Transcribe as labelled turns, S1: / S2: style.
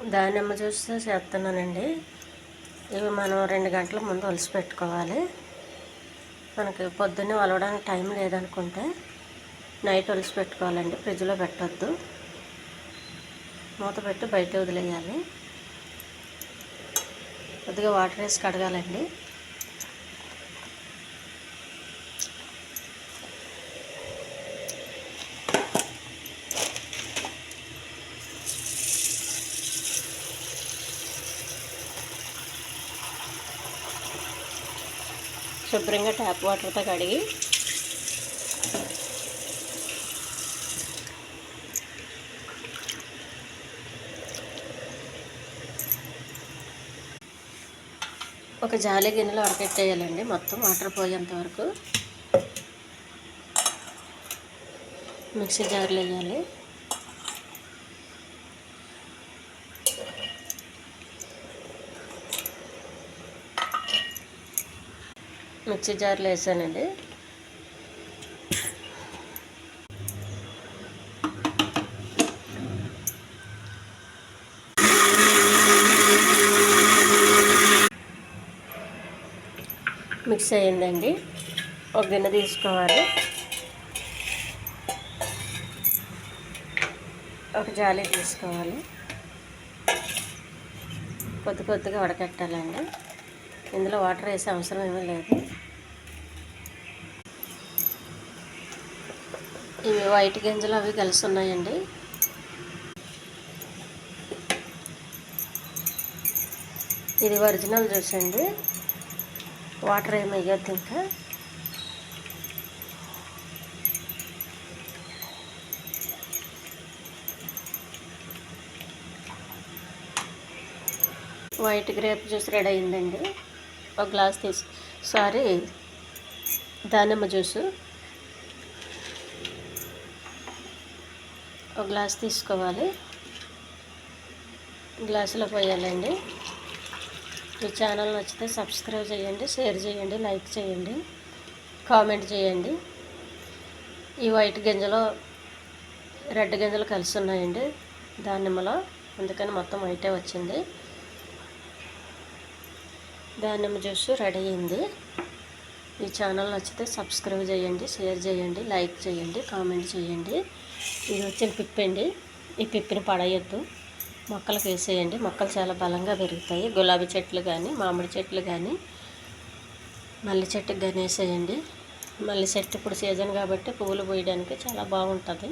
S1: దానిమ్మ జ్యూస్ చేస్తున్నానండి. ఇవి మనం 2 గంటల ముందు ఒలిసి పెట్టుకోవాలి. మనకి పొద్దున్నే ఒలవడానికి టైం లేదనుకుంటే నైట్ ఒలిసి పెట్టుకోవాలండి. ఫ్రిడ్జ్లో పెట్టొద్దు. మూత పెట్టి బయట వదిలేయాలి. కొద్దిగా వాటర్ వేసి కడగాలండి. శుభ్రంగా ట్యాప్ వాటర్తో కడిగి ఒక జాలి గిన్నెలో ఉడకెట్టేయాలండి. మొత్తం వాటర్ పోయేంత వరకు మిక్సీ జార్లో వేయాలి. మిక్సీ జార్లో వేసానండి. మిక్స్ అయ్యిందండి. ఒక గిన్నె తీసుకోవాలి. ఒక జాలి తీసుకోవాలి. కొద్దిగా ఉడకెట్టాలండి. ఇందులో వాటర్ వేసే అవసరం ఏమీ లేదు. ఇవి వైట్ గింజలు అవి కలిసి ఉన్నాయండి. ఇది ఒరిజినల్ జ్యూస్ అండి. వాటర్ ఏమి వేయద్దు. ఇంకా వైట్ గ్రేప్ జ్యూస్ రెడీ అయిందండి. ఒక గ్లాస్ దానిమ్మ జ్యూసు ఒక గ్లాస్ తీసుకోవాలి. గ్లాసులో పోయాలండి. ఈ ఛానల్ నచ్చితే సబ్స్క్రైబ్ చేయండి, షేర్ చేయండి, లైక్ చేయండి, కామెంట్ చేయండి. ఈ వైట్ గింజలో రెడ్ గింజలు కలిసి ఉన్నాయండి దానిమ్మలో, అందుకని మొత్తం వైటే వచ్చింది. దానిమ్మ జ్యూస్ రెడీ అయింది. ఈ ఛానల్ నచ్చితే సబ్స్క్రైబ్ చేయండి, షేర్ చేయండి, లైక్ చేయండి, కామెంట్ చేయండి. ఇది వచ్చిన పిప్పి అండి. ఈ పిప్పిని పడేయద్దు, మొక్కలకు వేసేయండి. మొక్కలు చాలా బలంగా పెరుగుతాయి. గులాబీ చెట్లు కానీ, మామిడి చెట్లు కానీ, మల్లె చెట్టుకు కానీ వేసేయండి. మల్లె చెట్టు ఇప్పుడు సీజన్ కాబట్టి పువ్వులు పోయడానికి చాలా బాగుంటుంది.